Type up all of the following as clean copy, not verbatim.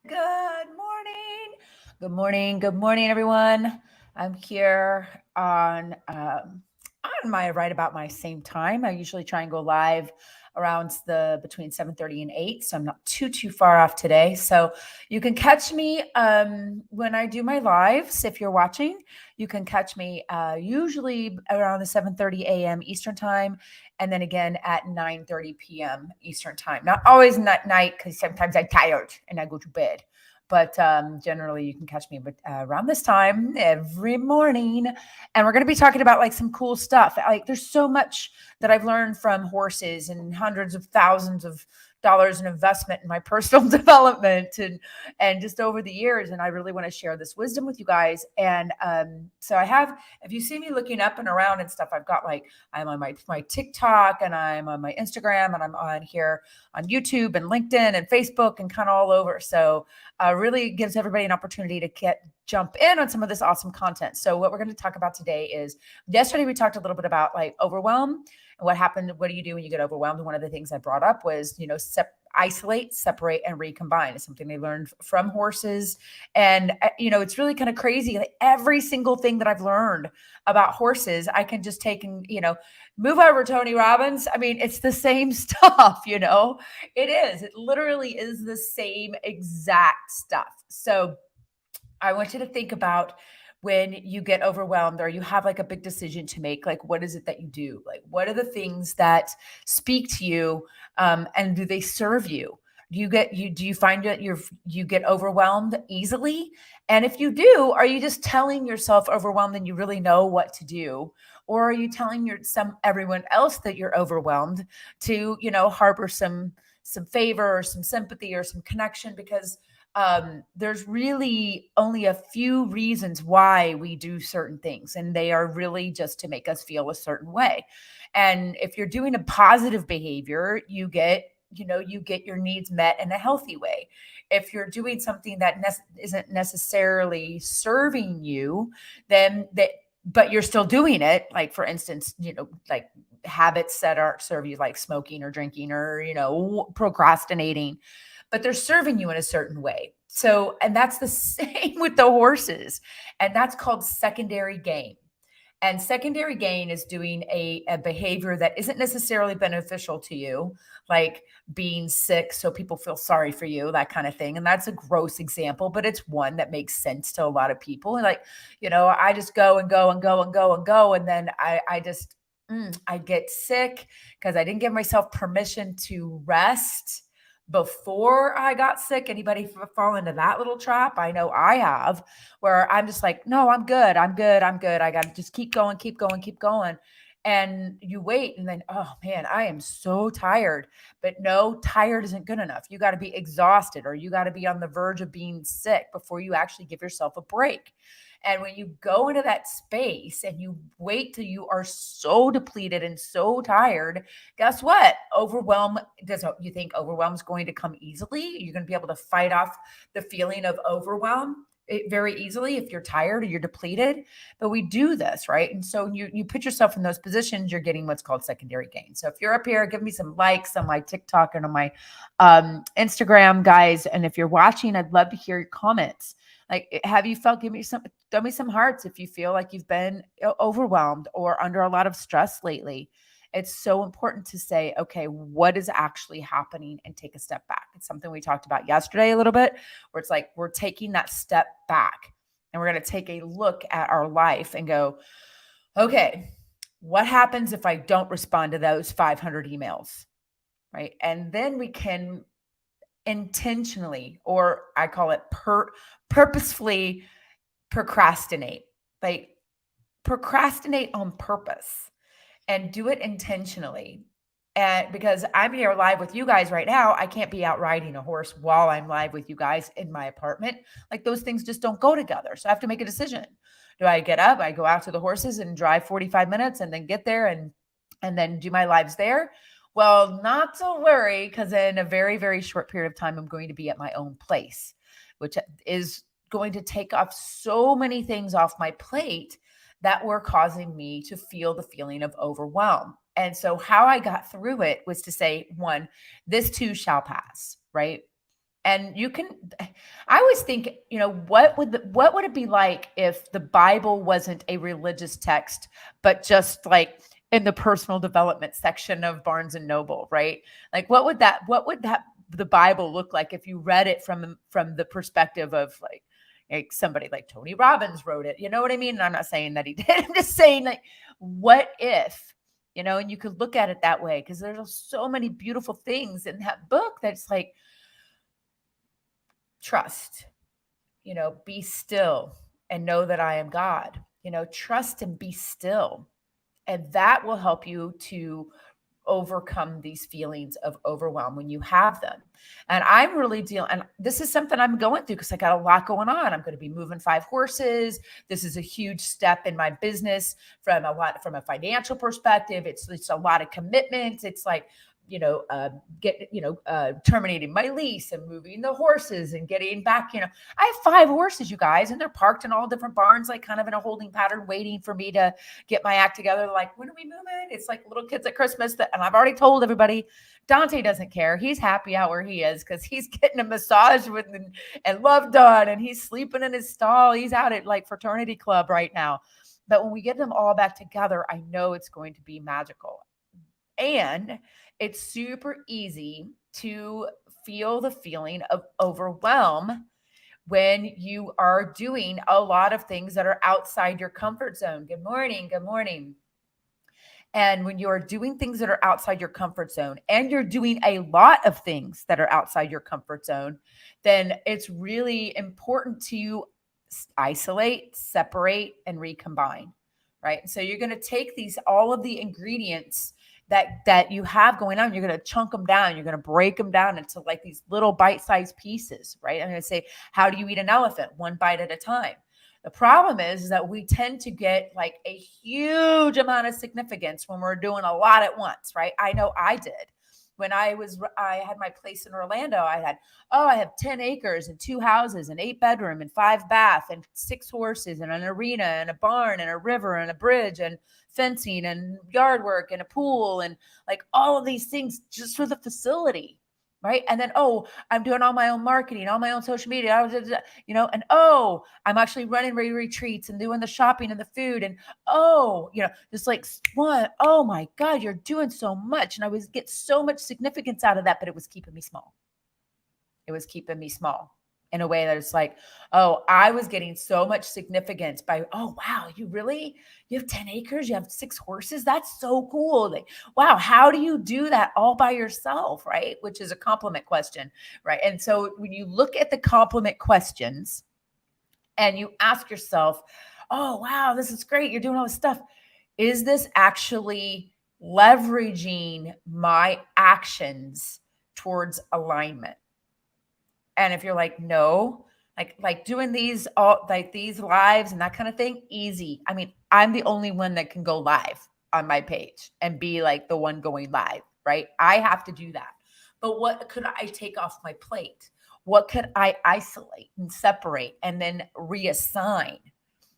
Good morning. Good morning. Good morning, everyone. I'm here on my right about my same time. I usually try and go live around the between 7:30 and 8, so I'm not too far off today. So you can catch me when I do my lives. If you're watching, you can catch me usually around the 7:30 a.m. Eastern time, and then again at 9:30 p.m. Eastern time. Not always at night because sometimes I'm tired and I go to bed. But generally, you can catch me around this time every morning, and we're going to be talking about like some cool stuff. Like, there's so much that I've learned from horses and hundreds of thousands of dollars in investment in my personal development and just over the years. And I really want to share this wisdom with you guys. And so I have, if you see me looking up and around and stuff, I've got like, I'm on my TikTok and I'm on my Instagram and I'm on here on YouTube and LinkedIn and Facebook and kind of all over. So really gives everybody an opportunity to jump in on some of this awesome content. So what we're going to talk about today is, yesterday we talked a little bit about like overwhelm and what happened. What do you do when you get overwhelmed? And one of the things I brought up was, isolate, separate, and recombine. It's something they learned from horses. And, it's really kind of crazy. Like, every single thing that I've learned about horses, I can just take and, move over, Tony Robbins. I mean, it's the same stuff, it is. It literally is the same exact stuff. So I want you to think about when you get overwhelmed or you have like a big decision to make. Like, what is it that you do? Like, what are the things that speak to you, and do they serve you? Do you find that you get overwhelmed easily? And if you do, are you just telling yourself overwhelmed and you really know what to do? Or are you telling everyone else that you're overwhelmed to, harbor some favor or some sympathy or some connection? Because there's really only a few reasons why we do certain things, and they are really just to make us feel a certain way. And if you're doing a positive behavior, you get your needs met in a healthy way. If you're doing something that isn't necessarily serving you, then that but you're still doing it, like for instance, like habits that aren't serve you, like smoking or drinking or procrastinating, but they're serving you in a certain way. So, and that's the same with the horses. And that's called secondary gain. And secondary gain is doing a behavior that isn't necessarily beneficial to you, like being sick so people feel sorry for you, that kind of thing. And that's a gross example, but it's one that makes sense to a lot of people. And like, I just go and go and go and go and go. And then I get sick because I didn't give myself permission to rest before I got sick. Anybody fall into that little trap? I know I have, where I'm just like, no, I'm good. I'm good. I'm good. I got to just keep going, keep going, keep going. And you wait, and then, oh man, I am so tired. But no, tired isn't good enough. You got to be exhausted, or you got to be on the verge of being sick before you actually give yourself a break. And when you go into that space and you wait till you are so depleted and so tired, guess what? Overwhelm does you think overwhelm is going to come easily? You're going to be able to fight off the feeling of overwhelm very easily if you're tired or you're depleted. But we do this, right? And so you put yourself in those positions, you're getting what's called secondary gain. So if you're up here, give me some likes on my TikTok and on my Instagram, guys. And if you're watching, I'd love to hear your comments. Like, have you felt, throw me some hearts if you feel like you've been overwhelmed or under a lot of stress lately. It's so important to say, okay, what is actually happening, and take a step back. It's something we talked about yesterday a little bit, where it's like we're taking that step back and we're going to take a look at our life and go, okay, what happens if I don't respond to those 500 emails? Right. And then we can intentionally, or I call it purposefully, procrastinate. Like, procrastinate on purpose and do it intentionally. And because I'm here live with you guys right now, I can't be out riding a horse while I'm live with you guys in my apartment. Like, those things just don't go together. So I have to make a decision. Do I get up, I go out to the horses and drive 45 minutes and then get there and then do my lives there? Well, not to worry, because in a very, very short period of time, I'm going to be at my own place, which is going to take off so many things off my plate that were causing me to feel the feeling of overwhelm. And so how I got through it was to say, one, this too shall pass, right? And you can, I always think, what would it be like if the Bible wasn't a religious text, but just like in the personal development section of Barnes and Noble, right? Like, what would that the Bible look like if you read it from the perspective of like somebody like Tony Robbins wrote it? You know what I mean? And I'm not saying that he did. I'm just saying, like, what if, and you could look at it that way, because there's so many beautiful things in that book that's like, trust, be still and know that I am God. Trust and be still. And that will help you to overcome these feelings of overwhelm when you have them. And I'm really dealing, and this is something I'm going through because I got a lot going on. I'm going to be moving 5 horses. This is a huge step in my business from a financial perspective. It's a lot of commitments. It's like, terminating my lease and moving the horses and getting back. I have 5 horses, you guys, and they're parked in all different barns, like kind of in a holding pattern, waiting for me to get my act together. They're like, when are we moving? It's like little kids at Christmas. And I've already told everybody, Dante doesn't care. He's happy out where he is because he's getting a massage and love done, and he's sleeping in his stall. He's out at like fraternity club right now. But when we get them all back together, I know it's going to be magical. And it's super easy to feel the feeling of overwhelm when you are doing a lot of things that are outside your comfort zone. Good morning. Good morning. And when you're doing things that are outside your comfort zone, and you're doing a lot of things that are outside your comfort zone, then it's really important to isolate, separate, and recombine, right? So you're going to take all of the ingredients that you have going on, you're going to chunk them down, you're going to break them down into like these little bite-sized pieces, right? I'm going to say, how do you eat an elephant? One bite at a time. The problem is that we tend to get like a huge amount of significance when we're doing a lot at once, right? I know I did. When I had my place in Orlando, I have 10 acres and 2 houses and 8 bedroom and 5 bath and 6 horses and an arena and a barn and a river and a bridge and fencing and yard work and a pool and like all of these things just for the facility. Right. And then, I'm doing all my own marketing, all my own social media, and I'm actually running retreats and doing the shopping and the food. And, just like one, oh my God, you're doing so much. And I was get so much significance out of that, but it was keeping me small. It was keeping me small in a way that it's like, I was getting so much significance by, wow, you have 10 acres, you have 6 horses. That's so cool. Like, wow, how do you do that all by yourself? Right. Which is a compliment question. Right. And so when you look at the compliment questions and you ask yourself, oh, wow, this is great, you're doing all this stuff. Is this actually leveraging my actions towards alignment? And if you're like, no, like doing these lives and that kind of thing, easy. I mean, I'm the only one that can go live on my page and be like the one going live, right? I have to do that. But what could I take off my plate? What could I isolate and separate and then reassign?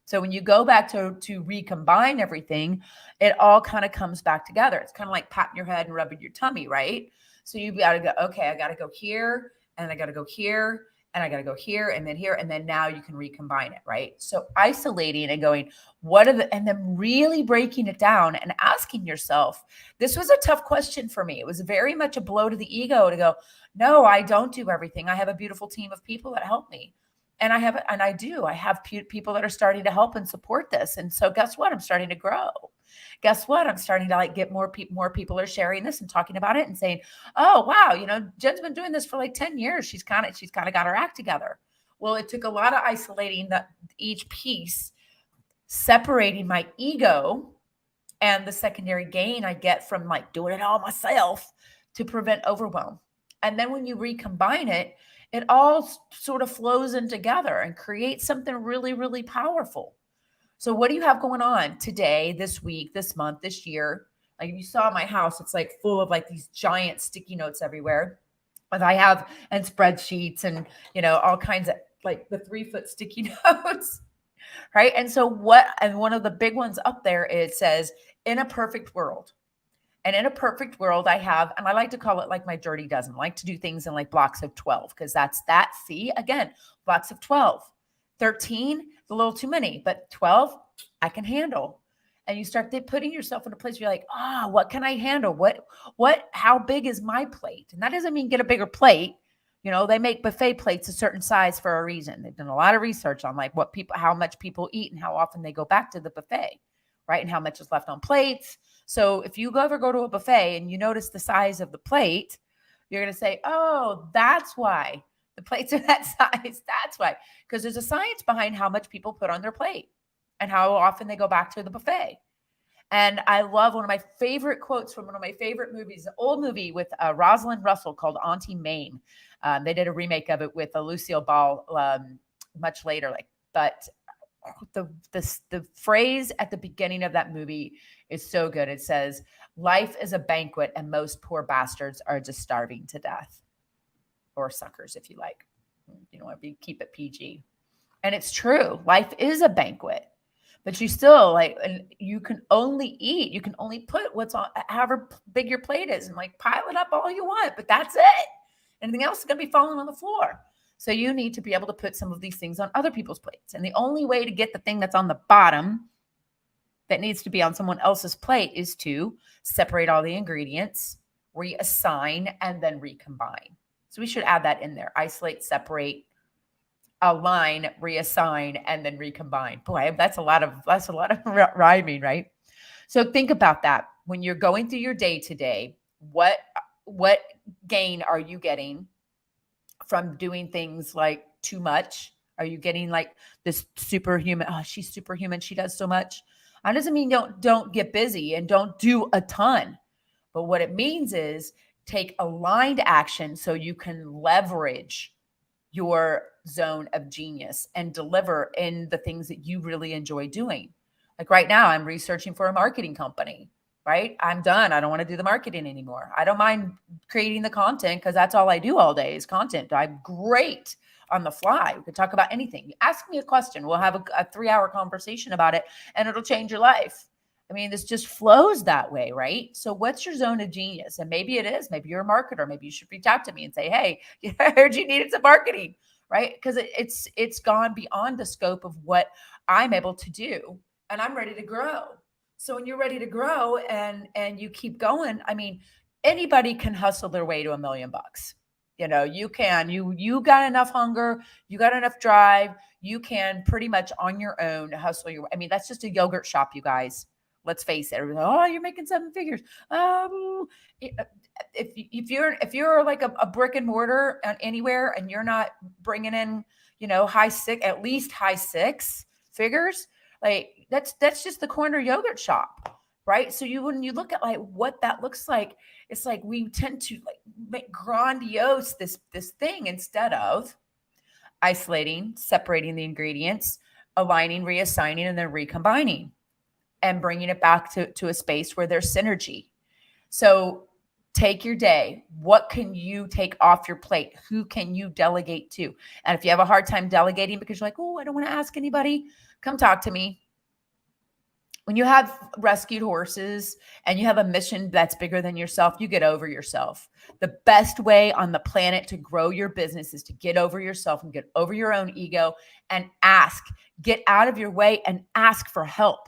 So when you go back to recombine everything, it all kind of comes back together. It's kind of like patting your head and rubbing your tummy, right? So you've got to go, okay, I got to go here, and I got to go here, and I got to go here, and then now you can recombine it, right? So isolating and going, and then really breaking it down and asking yourself, this was a tough question for me. It was very much a blow to the ego to go, no, I don't do everything. I have a beautiful team of people that help me. And I have people that are starting to help and support this. And so guess what? I'm starting to grow. Guess what? I'm starting to like get more people are sharing this and talking about it and saying, oh, wow, Jen's been doing this for like 10 years. She's kind of got her act together. Well, it took a lot of isolating each piece, separating my ego and the secondary gain I get from like doing it all myself to prevent overwhelm. And then when you recombine it, it all sort of flows in together and creates something really, really powerful. So what do you have going on today, this week, this month, this year? Like you saw my house, it's like full of like these giant sticky notes everywhere. And I have, and spreadsheets and, all kinds of like the 3-foot sticky notes. Right. And so one of the big ones up there, it says, in a perfect world. And in a perfect world, and I like to call it like my dirty dozen. I like to do things in like blocks of 12 because that's that. See, again, blocks of 12. 13, a little too many, but 12, I can handle. And you start putting yourself in a place where you're like, what can I handle? How big is my plate? And that doesn't mean get a bigger plate. They make buffet plates a certain size for a reason. They've done a lot of research on like how much people eat and how often they go back to the buffet, right? And how much is left on plates. So if you ever go to a buffet and you notice the size of the plate, you're going to say, oh, that's why the plates are that size. That's why, because there's a science behind how much people put on their plate and how often they go back to the buffet. And I love one of my favorite quotes from one of my favorite movies, an old movie with Rosalind Russell called Auntie Mame. They did a remake of it with Lucille Ball much later. But the phrase at the beginning of that movie is so good. It says, "Life is a banquet, and most poor bastards are just starving to death," or suckers, if you like. You know, keep it PG. And it's true. Life is a banquet. But you still you can only eat. You can only put what's on, however big your plate is, and pile it up all you want. But that's it. Anything else is going to be falling on the floor. So you need to be able to put some of these things on other people's plates. And the only way to get the thing that's on the bottom that needs to be on someone else's plate is to separate all the ingredients, reassign, and then recombine. So we should add that in there. Isolate, separate, align, reassign, and then recombine. Boy, that's a lot of rhyming, right? So think about that. When you're going through your day to day, what gain are you getting from doing things like too much? Are you getting like this superhuman? Oh, she's superhuman. She does so much. That doesn't mean don't get busy and don't do a ton. But what it means is take aligned action so you can leverage your zone of genius and deliver in the things that you really enjoy doing. Like right now, I'm researching for a marketing company, right? I'm done. I don't want to do the marketing anymore. I don't mind creating the content because that's all I do all day is content. I'm great on the fly. We can talk about anything. You ask me a question, we'll have a 3-hour conversation about it, and it'll change your life. I mean, this just flows that way, right? So what's your zone of genius? And maybe it is, maybe you're a marketer. Maybe you should reach out to me and say, hey, I heard you needed some marketing, right? Because it's gone beyond the scope of what I'm able to do, and I'm ready to grow. So when you're ready to grow and you keep going, I mean, anybody can hustle their way to $1 million. You can, you got enough hunger, you got enough drive, you can pretty much on your own hustle I mean, that's just a yogurt shop, you guys. Let's face it. Oh, you're making 7 figures. If you're like a brick and mortar anywhere and you're not bringing in, at least high 6 figures, like that's just the corner yogurt shop, right? So when you look at like what that looks like, it's like we tend to like make grandiose this thing instead of isolating, separating the ingredients, aligning, reassigning, and then recombining and bringing it back to a space where there's synergy. So take your day. What can you take off your plate? Who can you delegate to? And if you have a hard time delegating because you're like, oh, I don't want to ask anybody, come talk to me. When you have rescued horses and you have a mission that's bigger than yourself, you get over yourself. The best way on the planet to grow your business is to get over yourself and get over your own ego and ask. Get out of your way and ask for help.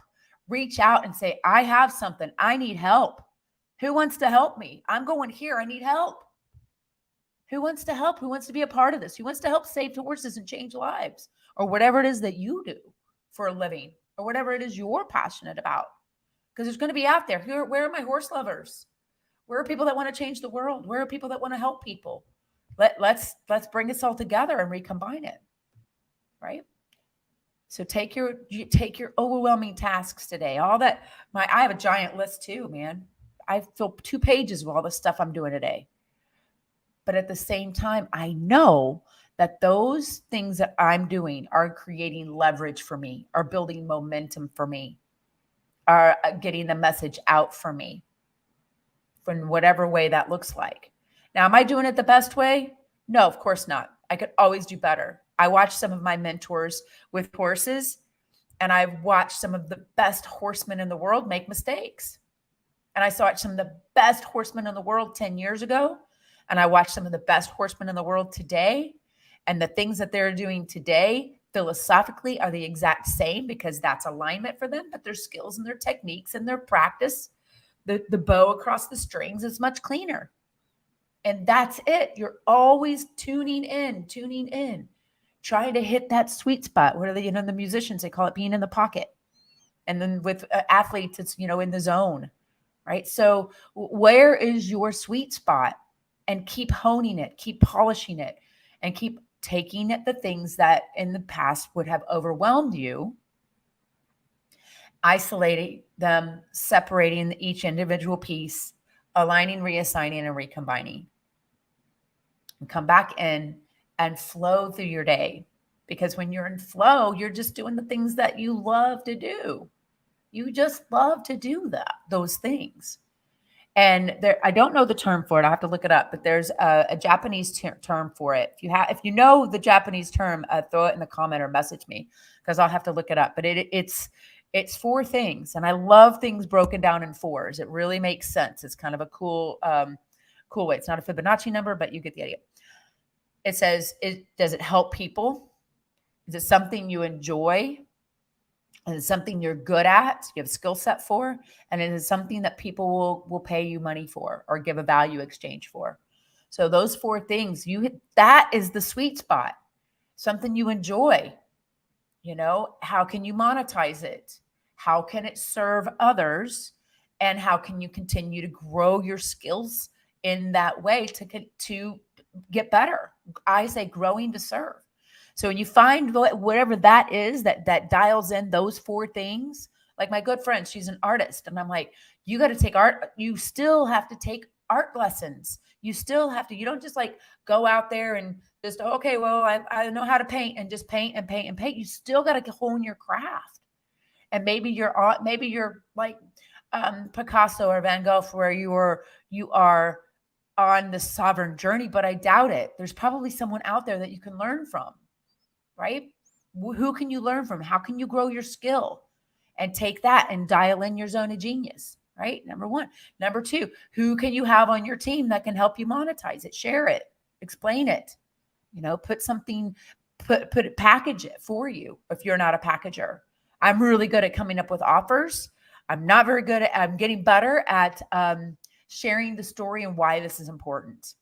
Reach out and say, I have something. I need help. Who wants to help me? I'm going here. I need help. Who wants to help? Who wants to be a part of this? Who wants to help save horses and change lives? Or whatever it is that you do for a living, or whatever it is you're passionate about. Because there's going to be out there. Where are my horse lovers? Where are people that want to change the world? Where are people that want to help people? Let's bring this all together and recombine it. Right? So take your overwhelming tasks today. I have a giant list too, man. I fill 2 pages of all the stuff I'm doing today. But at the same time, I know that those things that I'm doing are creating leverage for me, are building momentum for me, are getting the message out for me from whatever way that looks like. Now, am I doing it the best way? No, of course not. I could always do better. I watched some of my mentors with horses, and I've watched some of the best horsemen in the world make mistakes. And I saw some of the best horsemen in the world 10 years ago. And I watched some of the best horsemen in the world today. And the things that they're doing today philosophically are the exact same because that's alignment for them, but their skills and their techniques and their practice, the bow across the strings is much cleaner. And that's it. You're always tuning in, trying to hit that sweet spot. What are they, the musicians, they call it being in the pocket. And then with athletes, it's, in the zone, right? So where is your sweet spot? And keep honing it, keep polishing it, and keep taking it, the things that in the past would have overwhelmed you, isolating them, separating each individual piece, aligning, reassigning, and recombining. And come back in and flow through your day. Because when you're in flow, you're just doing the things that you love to do. You just love to do those things. And there, I don't know the term for it. I have to look it up, but there's a Japanese term for it. If you know the Japanese term, throw it in the comment or message me because I'll have to look it up. But it's four things, and I love things broken down in fours. It really makes sense. It's kind of a cool way. It's not a Fibonacci number, but you get the idea. It says, does it help people? Is it something you enjoy? And it's something you're good at, you have a skill set for, and it is something that people will pay you money for or give a value exchange for. So those four things, that is the sweet spot. Something you enjoy. How can you monetize it? How can it serve others? And how can you continue to grow your skills in that way to get better? I say growing to serve. So when you find whatever that is that dials in those four things, like my good friend, she's an artist. And I'm like, you got to take art. You still have to take art lessons. You still have to, you don't just like go out there and just, okay, well, I know how to paint and just paint and paint and paint. You still got to hone your craft. And maybe you're like Picasso or Van Gogh, where you are on the sovereign journey, but I doubt it. There's probably someone out there that you can learn from. Right? Who can you learn from? How can you grow your skill and take that and dial in your zone of genius? Right? Number one. Number two, who can you have on your team that can help you monetize it? Share it, explain it, package it for you if you're not a packager. I'm really good at coming up with offers. I'm not very good I'm getting better at sharing the story and why this is important.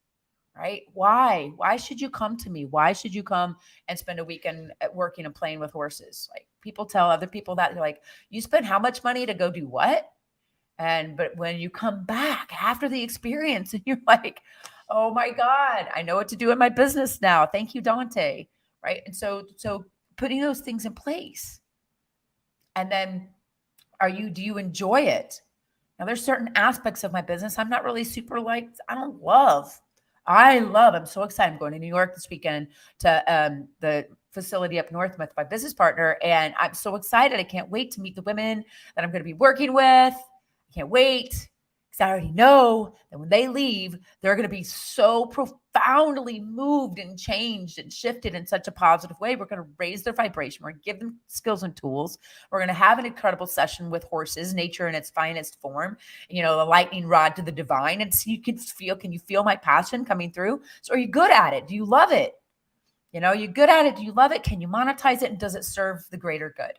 Right? Why should you come to me? Why should you come and spend a weekend working and playing with horses? Like, people tell other people that, they're like, you spend how much money to go do what? But when you come back after the experience and you're like, oh my God, I know what to do in my business now. Thank you, Dante. Right? And so putting those things in place. And then do you enjoy it? Now, there's certain aspects of my business I'm not really super I'm so excited. I'm going to New York this weekend to the facility up north with my business partner. And I'm so excited. I can't wait to meet the women that I'm going to be working with. I can't wait because I already know that when they leave, they're going to be so profoundly moved and changed and shifted in such a positive way. We're going to raise their vibration. We're going to give them skills and tools. We're going to have an incredible session with horses, nature in its finest form, the lightning rod to the divine. And so can you feel my passion coming through? So are you good at it? Do you love it? You're good at it. Do you love it? Can you monetize it? And does it serve the greater good?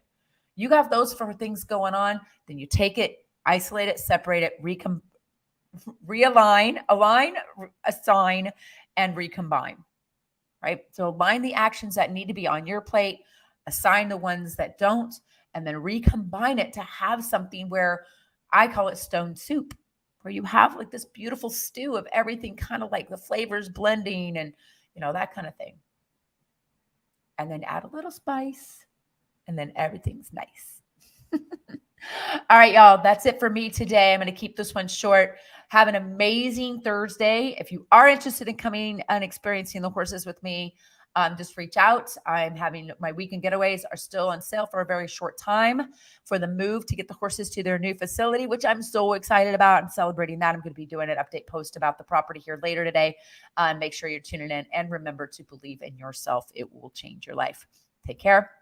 You have those four things going on, then you take it, isolate it, separate it, realign, assign, and recombine, right? So align the actions that need to be on your plate, assign the ones that don't, and then recombine it to have something where I call it stone soup, where you have like this beautiful stew of everything, kind of like the flavors blending and, that kind of thing. And then add a little spice, and then everything's nice. All right, y'all, that's it for me today. I'm going to keep this one short. Have an amazing Thursday. If you are interested in coming and experiencing the horses with me, just reach out. I'm having my weekend getaways are still on sale for a very short time for the move to get the horses to their new facility, which I'm so excited about. I'm celebrating that. I'm going to be doing an update post about the property here later today. Make sure you're tuning in, and remember to believe in yourself. It will change your life. Take care.